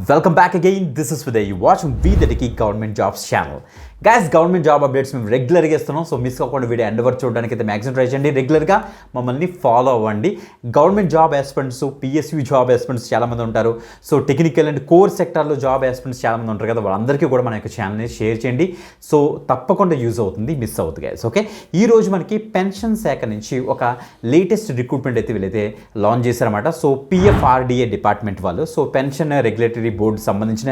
Welcome back again. This is Vidya. You're watching Be the Techie Government Jobs channel. Guys government job updates మేము రెగ్యులర్గా ఇస్తున్నాం. So miss కాకుండా video end వరకు చూడడానికి అయితే maximum try చేయండి. రెగ్యులర్గా మమ్మల్ని ఫాలో అవ్వండి. Government job aspirants, PSU job aspirants చాలామంది ఉంటారు. సో టెక్నికల్ అండ్ కోర్ సెక్టార్లో జాబ్ ఆస్పిరెంట్స్ చాలామంది ఉంటారు కదా, వాళ్ళందరికీ కూడా మన యొక్క ఛానల్ని షేర్ చేయండి. సో తప్పకుండా యూజ్ అవుతుంది, మిస్ అవుతుంది గైస్. ఓకే, ఈరోజు మనకి పెన్షన్ శాఖ నుంచి ఒక లేటెస్ట్ రిక్రూట్మెంట్ అయితే వీళ్ళైతే లాంచ్ చేశారన్నమాట. సో పిఎఫ్ఆర్డిఏ డిపార్ట్మెంట్ వాళ్ళు, సో పెన్షన్ రెగ్యులేటరీ బోర్డు సంబంధించిన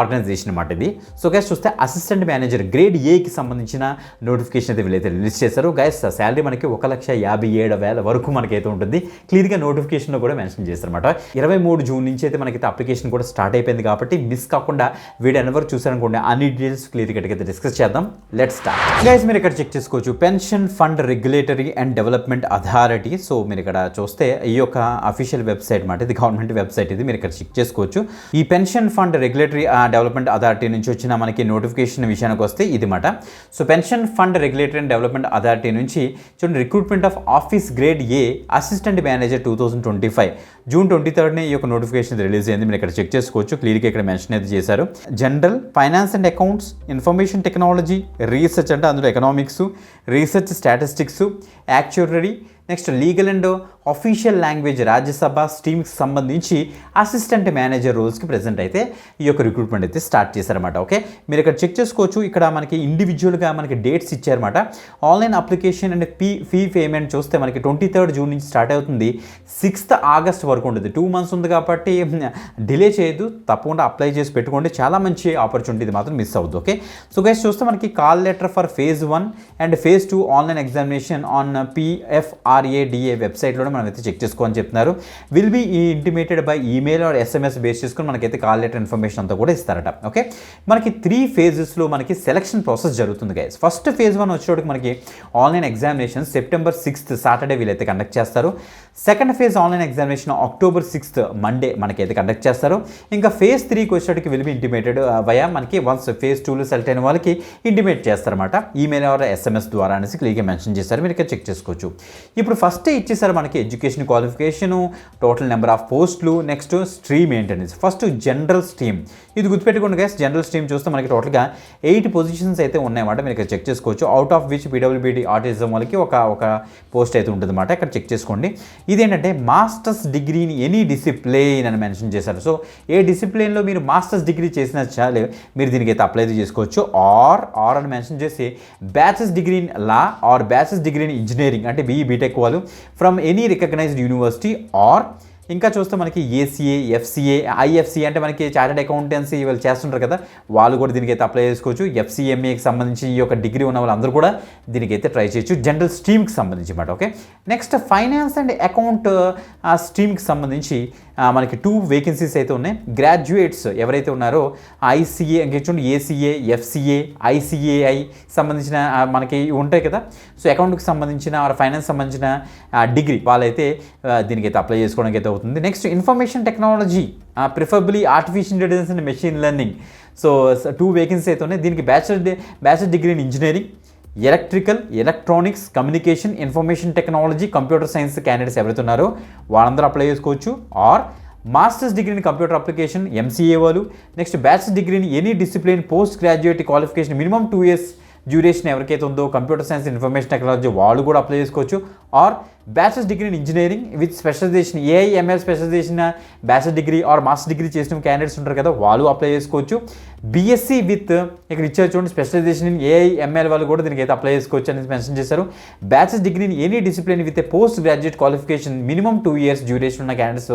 ఆర్గనైజేషన్ అన్నమాట ఇది. సో గైస్ చూస్తే అసిస్టెంట్ మేనేజర్ గ్రేడ్ ఏకి సంబంధించిన నోటిఫికేషన్ అయితే వీళ్ళైతే రిలీజ్ చేశారు. గైస్ శాలరీ మనకి 1,57,000 వరకు మనకైతే ఉంటుంది. క్లియర్గా నోటిఫికేషన్లో కూడా మెన్షన్ చేశారన్నమాట. 23 జూన్ నుంచి అయితే మనకైతే అప్లికేషన్ కూడా స్టార్ట్ అయిపోయింది కాబట్టి మిస్ కాకుండా వీడియో ఎవరు చూసారనుకోండి, అన్ని డీటెయిల్స్ క్లియర్గా అయితే డిస్కస్ చేద్దాం. Let's start. గైస్ మీరు ఇక్కడ చెక్ చేసుకోవచ్చు, pension fund regulatory and development authority. So మీరు ఇక్కడ చూస్తే ఈ యొక్క అఫీషియల్ వెబ్సైట్ మాట, ఇది గవర్నమెంట్ వెబ్సైట్, ఇది మీరు ఇక్కడ చెక్ చేసుకోవచ్చు. ఈ pension fund regulatory development authority నుంచి వచ్చిన మనకి నోటిఫికేషన్ విషయానికి వస్తే ఇది మాట. So pension fund regulatory and development authority నుంచి చూడండి, recruitment of office grade A assistant manager 2025 June 23 ఈ యొక్క నోటిఫికేషన్ రిలీజ్ అయింది. మీరు ఇక్కడ చెక్ చేసుకోవచ్చు, క్లియర్గా ఇక్కడ మెన్షన్ అయితే చేశారు. General, finance and accounts, information technology, research అంటే అందులో economics, research statistics, actuary, next legal and official language Rajya Sabha స్ట్రీమ్కి సంబంధించి అసిస్టెంట్ మేనేజర్ రోల్స్కి ప్రెజెంట్ అయితే ఈ యొక్క రిక్రూట్మెంట్ అయితే స్టార్ట్ చేశారన్నమాట. ఓకే, మీరు ఇక్కడ చెక్ చేసుకోవచ్చు, ఇక్కడ మనకి ఇండివిజువల్గా మనకి డేట్స్ ఇచ్చారన్నమాట. Online application and fee payment చూస్తే మనకి 23 జూన్ నుంచి స్టార్ట్ అవుతుంది, 6th ఆగస్ట్ వరకు ఉంటుంది. 2 months ఉంది కాబట్టి డిలే చేయదు, తప్పకుండా అప్లై చేసి పెట్టుకోండి. చాలా మంచి ఆపర్చునిటీ, ఇది మాత్రం మిస్ అవుతుంది. ఓకే, సో గైస్ చూస్తే మనకి call letter for phase 1 and phase 2 online examination on PFRADA వెబ్సైట్లో మనం అయితే చెక్ చేసుకోని చెప్తున్నారు. Will be intimated by email or SMS base చేసుకుని మనకైతే కాల్ లెటర్ ఇన్ఫర్మేషన్ అంతా కూడా ఇస్తారట. ఓకే, మనకి 3 phases మనకి సెలక్షన్ ప్రాసెస్ జరుగుతుంది గైస్. ఫస్ట్ phase 1 వచ్చేటప్పుడు మనకి online examination September 6th Saturday వీళ్ళైతే కండక్ట్ చేస్తారు. Second phase online examination October 6th Monday మనకైతే కండక్ట్ చేస్తారు. ఇంకా phase 3కి వచ్చేటికి విల్ బీ ఇంటిమేటెడ్ వయా మనకి వన్స్ phase 2లో సెలెక్ట్ అయిన వాళ్ళకి ఇంటిమేట్ చేస్తారన్నమాట, ఈమెయిల్ ఆర్ SMS ద్వారా అనేసి క్లియర్గా మెన్షన్ చేస్తారు. మీరు ఇక్కడ చెక్ చేసుకోవచ్చు. ఇప్పుడు ఫస్ట్ ఇచ్చేసారు మనకి education qualification, total number of పోస్టులు, నెక్స్ట్ స్ట్రీమ్ ఏంటనేసి. ఫస్ట్ జనరల్ స్ట్రీమ్, ఇది గుర్తుపెట్టుకోండి గైస్. జనరల్ స్ట్రీమ్ చూస్తే మనకి టోటల్గా 8 పొజిషన్స్ అయితే ఉన్నాయన్నమాట. మీరు ఇక్కడ చెక్ చేసుకోవచ్చు. Out of which PWBD autism వాళ్ళకి ఒక పోస్ట్ అయితే ఉంటుంది అన్నమాట. ఇక్కడ చెక్ చేసుకోండి. ఇదేంటంటే masters degree in any discipline అని మెన్షన్ చేశారు. సో ఏ డిసిప్లిన్లో మీరు మాస్టర్స్ డిగ్రీ చేసినా చాలు, మీరు దీనికి అయితే అప్లై చేసుకోవచ్చు. ఆర్ అని మెన్షన్ చేసి bachelors degree in law or bachelors degree in engineering అంటే BE/BTech వాళ్ళు from any recognised university or ఇంకా చూస్తే మనకి ACA, FCA, IFC అంటే మనకి చార్టెడ్ అకౌంటెన్సీ వాళ్ళు చేస్తుంటారు కదా, వాళ్ళు కూడా దీనికైతే అప్లై చేసుకోవచ్చు. FCMAకి సంబంధించి ఈ యొక్క డిగ్రీ ఉన్న వాళ్ళందరూ కూడా దీనికైతే ట్రై చేయొచ్చు, జనరల్ స్ట్రీమ్కి సంబంధించి అన్నమాట. Okay, next finance and account స్ట్రీమ్కి సంబంధించి మనకి 2 వేకెన్సీస్ అయితే ఉన్నాయి. గ్రాడ్యుయేట్స్ ఎవరైతే ఉన్నారో ICA ఇంకా చూడండి, ACA, FCA, ICAI సంబంధించిన మనకి ఉంటాయి కదా, సో అకౌంట్కి సంబంధించిన ఫైనాన్స్ సంబంధించిన డిగ్రీ వాళ్ళైతే దీనికైతే అప్లై చేసుకోవడానికి అయితే అవుతుంది. Next information technology, preferably artificial intelligence and machine learning. So 2 vacancy అయితే ఉన్నాయి. దీనికి bachelor degree in engineering, electrical, electronics, communication, information technology, computer science candidates ఎవరైతే ఉన్నారో వాళ్ళందరూ అప్లై చేసుకోవచ్చు. Or masters degree in computer application MCA వాళ్ళు, next bachelor degree in any discipline post graduate qualification minimum 2 years duration ఎవరికైతే ఉందో computer science information technology వాళ్ళు కూడా apply చేసుకోవచ్చు. Or bachelors degree in engineering with specialisation AI/ML specialisation bachelor degree or master degree చేసిన candidates ఉంటారు కదా, వాళ్ళు apply చేసుకోవచ్చు. BSc విత్ ఇక్కడ ఇచ్చారు చూడండి, స్పెషలైజేషన్ ఇన్ AI/ML వాళ్ళు కూడా దీనికి అయితే అప్లై చేసుకోవచ్చు అని మెన్షన్ చేశారు. Bachelor degree in any discipline with post graduate qualification minimum 2 years duration ఉన్న క్యాండిడేట్స్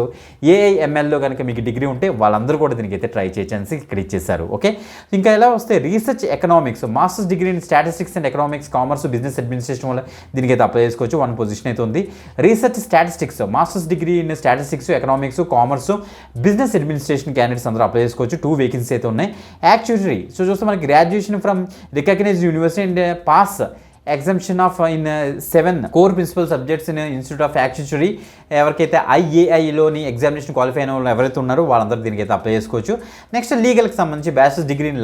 AI/MLలో కనుక మీకు డిగ్రీ ఉంటే వాళ్ళందరూ కూడా దీనికి అయితే ట్రై చేయొచ్చు అని ఇక్కడ ఇచ్చేసారు. ఓకే, ఇంకా ఎలా వస్తే research economics, masters degree in statistics and economics, commerce, business administration వల్ల దీనికి అయితే అప్లై చేసుకోవచ్చు. 1 పొజిషన్ అయితే ఉంది. Research statistics, masters degree in statistics, economics, commerce, business administration candidates అందరూ అప్లై చేసుకోవచ్చు. 2 వేకెన్సీ అయితే ఉన్నాయి. యాక్చురీ, సో చూస్తే మనకి graduation from recognised university and pass exemption of in 7 core principal subjects in institute of actuary. ఎవరికైతే ఐఏఐలోని examination qualify అయిన వాళ్ళు ఎవరైతే ఉన్నారో వాళ్ళందరూ దీనికైతే అప్లై చేసుకోవచ్చు. నెక్స్ట్ లీగల్కి సంబంధించి బ్యాచిలర్స్ డిగ్రీ ఇన్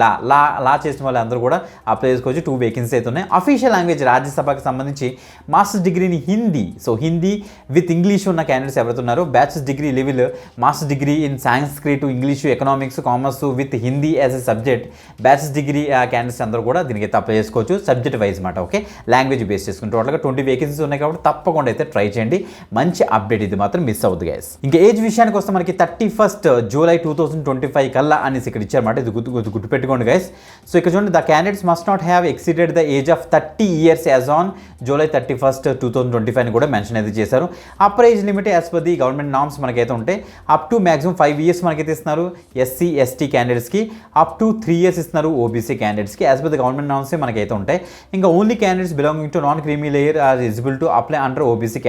లా చేసిన వాళ్ళందరూ కూడా అప్లై చేసుకోవచ్చు. 2 వేకెన్సీ అయితే ఉన్నాయి. అఫీషియల్ లాంగ్వేజ్ రాజ్యసభకి సంబంధించి మాస్టర్స్ డిగ్రీని Hindi, so Hindi with English ఉన్న క్యాండిడేట్స్ ఎవరైతే ఉన్నారో bachelors degree level masters degree in Sanskrit, English, economics, commerce with Hindi as a subject bachelors degree candidates అందరూ కూడా దీనికైతే అప్లై చేసుకోవచ్చు. సబ్జెక్ట్ వైజ్ మాట, ఓకే, లాంగ్వేజ్ బేస్ చేసుకుని టోటల్గా 20 వేకెన్సీస్ ఉన్నాయి కాబట్టి తప్పకుండా అయితే ట్రై చేయండి. మంచి అప్డేట్, ఇది మాత్రం మిస్ అవుతుంది గైస్. ఇంకా ఏజ్ విషయానికి వస్తే మనకి 31st జూలై 2025 కల్లా అనేసి ఇక్కడ ఇచ్చారన్నమాట. ఇది గుర్తుపెట్టుకోండి గైస్. సో ఇక్కడ చూడండి, the candidates must not have exceeded the age of 30 years as on July 31st 2025 అని కూడా మెన్షన్ అయితే చేశారు. Upper age limit as per the government norms మనకైతే ఉంటాయి. అప్ టు మ్యాక్సిమం 5 years మనకైతే ఇస్తున్నారు ఎస్సీ ఎస్టీ క్యాండిడేట్స్కి, అప్ టు 3 years ఇస్తున్నారు ఓబీసీ క్యాండిడేట్స్కి. As per the government norms మనకైతే ఉంటాయి. ఇంకా only candidates belonging to non creamy layer are eligible to apply under OBC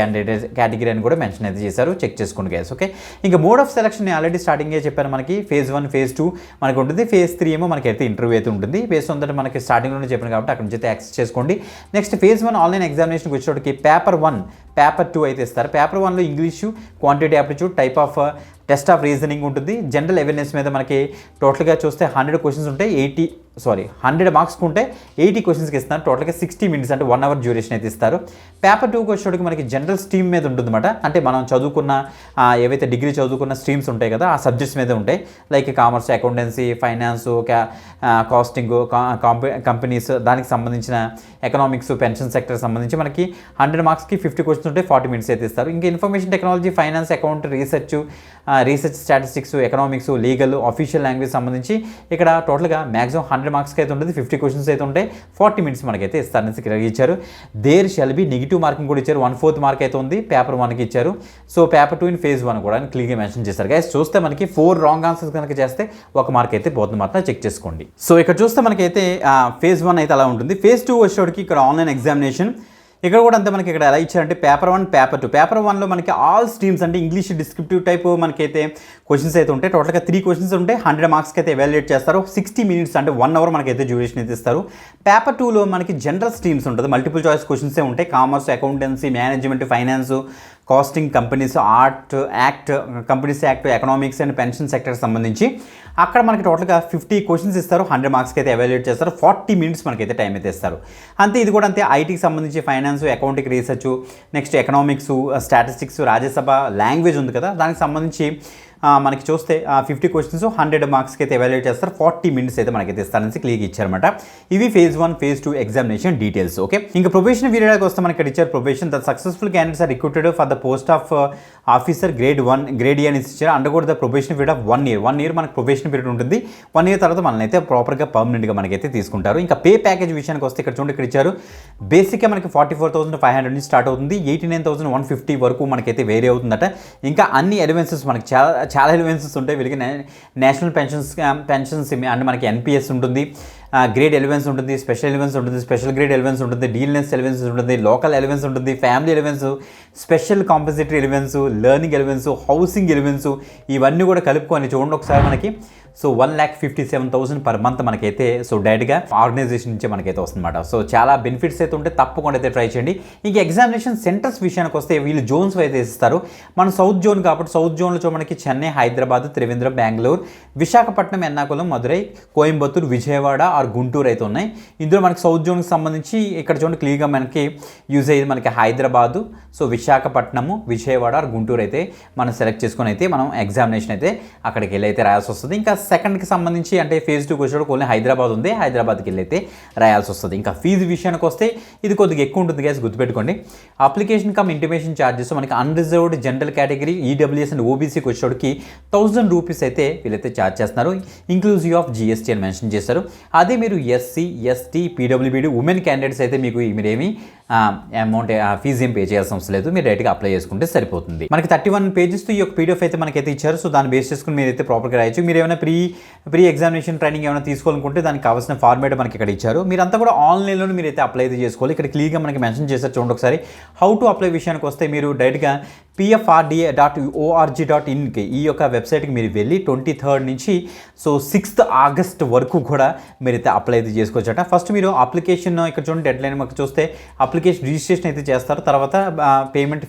category అని కూడా మెన్షన్ అయితే చేశారు. చెక్ చేసుకోండి గైస్, ఓకే. ఇంకా మోడ్ ఆఫ్ సెలక్షన్ నేను ఆల్రెడీ స్టార్టింగే చెప్పాను. మనకి phase 1 phase 2 మనకు ఉంటుంది. phase 3 ఏమో మనకైతే ఇంటర్వ్యూ అయితే ఉంటుంది. బేస్డ్ ఆన్ దట్ మనకి స్టార్టింగ్లోనే చెప్పాను కాబట్టి అక్కడ నుంచి అయితే యాక్సెస్ చేసుకోండి. నెక్స్ట్ phase 1 ఆన్లైన్ ఎగ్జామినేషన్కి వచ్చేటప్పటికి పేపర్ 1 పేపర్ 2 అయితే ఇస్తారు. పేపర్ 1లో English, quantity aptitude, type of test of reasoning ఉంటుంది. జనరల్ అవేర్నెస్ మీద మనకి టోటల్గా చూస్తే 100 క్వశ్చన్స్ ఉంటాయి. 100 మార్క్స్కి ఉంటే 80 క్వశ్చన్స్కి ఇస్తున్నారు. టోటల్గా 60 minutes అంటే 1 hour డ్యూరేషన్ అయితే ఇస్తారు. పేపర్ 2కి వచ్చేటప్పటికి మనకి జనరల్ స్ట్రీమ్ మీద ఉంటుంది అనమాట. అంటే మనం చదువుకున్న ఏవైతే డిగ్రీ చదువుకున్న స్ట్రీమ్స్ ఉంటాయి కదా, ఆ సబ్జెక్ట్స్ మీద ఉంటాయి. Like commerce, accountancy, finance, costing, companies, దానికి సంబంధించిన ఎకనామిక్స్, పెన్షన్ సెక్టర్ సంబంధించి మనకి 100 మార్క్స్కి 50 క్వశ్చన్స్ ఉంటే 40 minutes అయితే ఇస్తారు. ఇంకా information technology, finance, account, research, statistics, economics, legal, official language సంబంధించి ఇక్కడ టోటల్గా మ్యాక్సిమం 100 మార్క్స్కి అయితే ఉంటుంది. 50 క్వశ్చన్స్ అయితే ఉంటాయి. 40 minutes మనకైతే ఇస్తారని ఇక్కడ ఇచ్చారు. There shall be negative marking కూడా ఇచ్చారు. 1/4 మార్క్ అయితే ఉంది. పేపర్ 1కి ఇచ్చారు. సో పేపర్ 2 ఇన్ phase 1 కూడా క్లియర్గా మెన్షన్ చేశారు. గైస్ చూస్తే మనకి 4 రాంగ్ ఆన్సర్స్ కనుక చేస్తే 1 మార్క్ అయితే పోతుంది మాత్రం చెక్ చేసుకోండి. సో ఇక్కడ చూస్తే మనకైతే phase 1 అయితే అలా ఉంటుంది. phase 2 వచ్చేటికి ఇక్కడ ఆన్లైన్ ఎగ్జామినేషన్. ఇక్కడ కూడా అంతే మనకి ఇక్కడ ఎలా ఇచ్చారంటే పేపర్ 1 పేపర్ 2. పేపర్ 1లో మనకి ఆల్ స్ట్రీమ్స్ అంటే ఇంగ్లీష్ డిస్క్రిప్టివ్ టైప్ మనకైతే క్వశ్చన్స్ అయితే ఉంటాయి. టోటల్గా 3 క్వశ్చన్స్ ఉంటాయి. 100 మార్క్స్కి అయితే ఎవాల్యుయేట్ చేస్తారు. 60 minutes అంటే 1 hour మనకైతే డ్యూరేషన్ అయితే ఇస్తారు. పేపర్ 2లో మనకి జనరల్ స్ట్రీమ్స్ ఉంటుంది. మల్టిపుల్ చాయిస్ క్వశ్చన్సే ఉంటాయి. Commerce, accountancy, management, finance, costing, companies, companies act, economics and pension sector సంబంధించి అక్కడ మనకి టోటల్గా 50 క్వశ్చన్స్ ఇస్తారు. 100 మార్క్స్కి అయితే ఎవాల్యుయేట్ చేస్తారు. 40 minutes మనకైతే టైం అయితే ఇస్తారు. అంతే ఇది కూడా అంతే. ఐటీకి సంబంధించి finance, accounting, research, next economics, statistics, Rajya Sabha language ఉంది కదా, దానికి సంబంధించి మనకి చూస్తే 50 క్వశ్చన్స్ 100 మార్క్స్కి అయితే ఎవాల్యుయేట్ చేస్తారు. 40 minutes అయితే మనకైతే ఇస్తారని క్లియర్గా ఇచ్చారన్నమాట. ఇవి phase 1 phase 2 examination details, okay. ఇంకా ప్రొబేషన్ పీరియడ్కి వస్తే మనకి ఇక్కడ ఇచ్చారు. Probation the successful candidates are recruited for the post of officer grade 1 grade అని ఇచ్చారు. అండర్ కూడా the probation period of 1 year. 1 year మనకి ప్రొబేషన్ పీరియడ్ ఉంటుంది. 1 year తర్వాత మనల్ని అయితే ప్రాపర్గా పర్మనెంట్గా మనకైతే తీసుకుంటారు. ఇంకా పే ప్యాకేజ్ విషయానికి వస్తే ఇక్కడ చూడండి, ఇక్కడ ఇచ్చారు. బేసిక్గా మనకి 44,500 నుంచి స్టార్ట్ అవుతుంది. 89,150 వరకు మనకైతే వేరే అవుతుందట. ఇంకా అన్ని ఎలివెన్సెస్ మనకి చాలా ఎలివెన్సెస్ ఉంటాయి. వీళ్ళకి నేషనల్ పెన్షన్స్ అంటే మనకి ఎన్పిఎస్ ఉంటుంది, గ్రేడ్ ఎలివెన్స్ ఉంటుంది, స్పెషల్ ఎలివెన్స్ ఉంటుంది, స్పెషల్ గ్రేడ్ ఎలివెన్స్ ఉంటుంది, డీల్నెస్ ఎలివెన్స్ ఉంటుంది, లోకల్ ఎలివెన్స్ ఉంటుంది, family elevens, special compensatory elevens, learning elevens, housing elevens, ఇవన్నీ కూడా కలుపుకొని చూడండి ఒకసారి మనకి. సో 1,57,000 per month మనకైతే సో డైరెక్ట్గా ఆర్గనైజేషన్ నుంచే మనకైతే వస్తుందన్నమాట. సో చాలా బెనిఫిట్స్ అయితే ఉంటే తప్పకుండా అయితే ట్రై చేయండి. ఇంక ఎగ్జామినేషన్ సెంటర్స్ విషయానికి వస్తే వీళ్ళు జోన్స్ అయితే ఇస్తారు. మన సౌత్ జోన్ కాబట్టి సౌత్ జోన్లో మనకి చెన్నై, హైదరాబాద్, త్రివేంద్రం, బెంగళూరు, విశాఖపట్నం, ఎర్నాకుళం, మదురై, కోయంబత్తూరు, విజయవాడ ఆర్ గుంటూరు అయితే ఉన్నాయి. ఇందులో మనకి సౌత్ జోన్కి సంబంధించి ఇక్కడ చూడండి క్లియర్గా మనకి యూజ్ అయ్యేది మనకి హైదరాబాదు, సో విశాఖపట్నము, విజయవాడ ఆర్ గుంటూరు అయితే మనం సెలెక్ట్ చేసుకొని అయితే మనం ఎగ్జామినేషన్ అయితే అక్కడికి వెళ్ళి అయితే రాయాల్సి వస్తుంది. ఇంకా సెకండ్కి సంబంధించి అంటే phase 2 వచ్చేటప్పుడు ఓన్లీ హైదరాబాద్ ఉంది, హైదరాబాద్కి వెళ్ళి అయితే రాయాల్సి వస్తుంది. ఇంకా ఫీజు విషయానికి వస్తే ఇది కొద్దిగా ఎక్కువ ఉంటుంది గ్యాస్, గుర్తుపెట్టుకోండి. అప్లికేషన్ కమ్ ఇంటిమేషన్ ఛార్జెస్ మనకి unreserved general category, EWS and ఓబీసీకి వచ్చేటప్పటికి 1000 రూపీస్ అయితే వీళ్ళైతే ఛార్జ్ చేస్తున్నారు, ఇంక్లూజివ్ ఆఫ్ జిఎస్టీ అని మెన్షన్ చేస్తారు. అదే మీరు ఎస్సీ, ఎస్టీ, పీడబ్ల్యూబీడీ ఉమెన్ క్యాండిడేట్స్ అయితే మీకు మీరేమి అమౌంట్ ఫీజు ఏం పే చేయాల్సిన అవసరం లేదు, మీరు డైరెక్ట్గా అప్లై చేసుకుంటే సరిపోతుంది. మనకి 31 pagesతో ఈ యొక్క పీడిఎఫ్ అయితే మనకైతే ఇచ్చారు. సో దాన్ని బేస్ చేసుకుని మీరైతే ప్రాపర్గా రాయొచ్చు. మీరు ఏమైనా ప్రీ ఎగ్జామినేషన్ ట్రైనింగ్ ఏమైనా తీసుకోవాలనుకుంటే దానికి కావాల్సిన ఫార్మేట్ మనకి ఇక్కడ ఇచ్చారు. మీరంతా కూడా ఆన్లైన్లో మీరైతే అప్లై అయితే చేసుకోవాలి. ఇక్కడ క్లియర్గా మనకి మెన్షన్ చేశారు చూడండి ఒకసారి. హౌ టు అప్లై విషయానికి వస్తే మీరు డైరెక్ట్గా pfrda.org.inకి ఈ యొక్క వెబ్సైట్కి మీరు వెళ్ళి 23rd నుంచి 6th ఆగస్ట్ వరకు కూడా మీరైతే అప్లై అయితే చేసుకోవచ్చట. ఫస్ట్ మీరు అప్లికేషన్ ఇక్కడ చూడండి, డెడ్ లైన్ మాకు చూస్తే అప్లికేషన్ రిజిస్ట్రేషన్ అయితే చేస్తారు, తర్వాత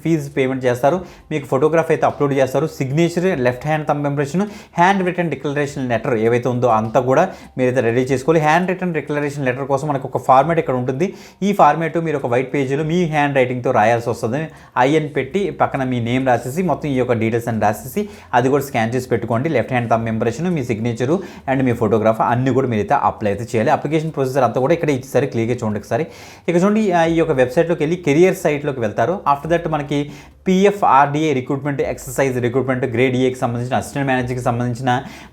ఫీజు పేమెంట్ చేస్తారు, మీకు ఫోటోగ్రాఫ్ అయితే అప్లోడ్ చేస్తారు, signature, left hand thumb impression, hand written declaration letter ఏవైతే ఉందో అంతా కూడా మీరైతే రెడీ చేసుకోవాలి. హ్యాండ్ రిటర్న్ డిక్లరేషన్ లెటర్ కోసం మనకు ఒక ఫార్మేట్ ఇక్కడ ఉంటుంది. ఈ ఫార్మేట్ మీరు ఒక వైట్ పేజీలో మీ హ్యాండ్ రైటింగ్తో రాయాల్సి వస్తుంది. ఐఎన్ పెట్టి పక్కన మీ నేమ్ రాసేసి మొత్తం ఈ యొక్క డీటెయిల్స్ అని రాసేసి అది కూడా స్కాన్ చేసి పెట్టుకోండి. Left hand thumb impression, me signature and me photograph అన్నీ కూడా మీరైతే అప్లై అయితే చేయాలి. అప్లికేషన్ ప్రొసీజర్ అంతా కూడా ఇక్కడ ఇచ్చేసరి క్లియర్గా చూడండి ఒకసారి. ఇక చూడండి, ఈ యొక్క వెబ్సైట్లోకి వెళ్ళి కెరియర్ సైట్లోకి వెళ్తారు. ఆఫ్టర్ దట్ మనకి PFRDA recruitment exercise recruitment grade ఏకి సంబంధించిన అసిస్టెంట్ మేనేజర్కి సంబంధించిన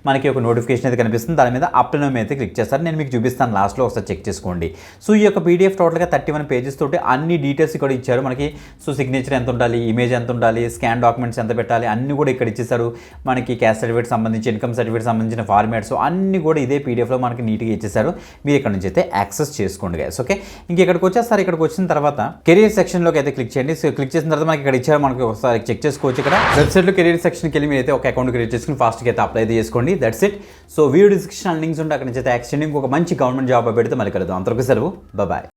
మనకి ఒక నోటిఫికేషన్ అయితే కనిపిస్తుంది. దాని మీద అప్లై అయితే క్లిక్ చేస్తారు. నేను మీకు చూపిస్తాను లాస్ట్లో, ఒకసారి చెక్ చేసుకోండి. సో ఈ యొక్క PDF టోటల్గా 31 పేజెస్ తోటి అన్ని డీటెయిల్స్ ఇక్కడ ఇచ్చారు మనకి. సో సిగ్నేచర్ ఎంత ఉండాలి, ఇమేజ్ ఎంత ఉండాలి, స్కాన్ డాక్యుమెంట్స్ ఎంత పెట్టాలి అన్నీ కూడా ఇక్కడ ఇచ్చేసారు. మనకి క్యాస్ట్ సర్టిఫికేట్ సంబంధించి, ఇన్కమ్ సర్టిఫికేట్ సంబంధించిన ఫార్మాట్స్ అన్నీ కూడా ఇదే PDFలో మనకి నీట్గా ఇచ్చేసారు. మీరు ఇక్కడ నుంచి అయితే యాక్సెస్ చేసుకోండి గైస్. ఓకే, ఇంకెక్కడికి వచ్చేస్తారు. ఇక్కడికి వచ్చిన తర్వాత కెరీర్ సెక్షన్లోకి అయితే క్లిక్ చేయండి. సో క్లిక్ చేసిన తర్వాత మనకి ఇక్కడ ఇచ్చారు, మనకి ఒకసారి చెక్ చేసుకోవచ్చు. ఇక్కడ వెబ్సైట్లో కెరీర్ సెక్షన్కి వెళ్ళి మీరు అయితే ఒక అకౌంట్ క్రియేట్ చేసుకుని ఫాస్ట్గా అయితే అప్లై చేసుకోండి. That's it. So video description links ఉంటే అక్కడ నుంచి అయితే యాక్షన్ ఇంకొక మంచి గవర్నమెంట్ జాబ్ పెడితే మళ్ళీ కలుద్దాం. అంతవరకు సెలవు, బాయ్.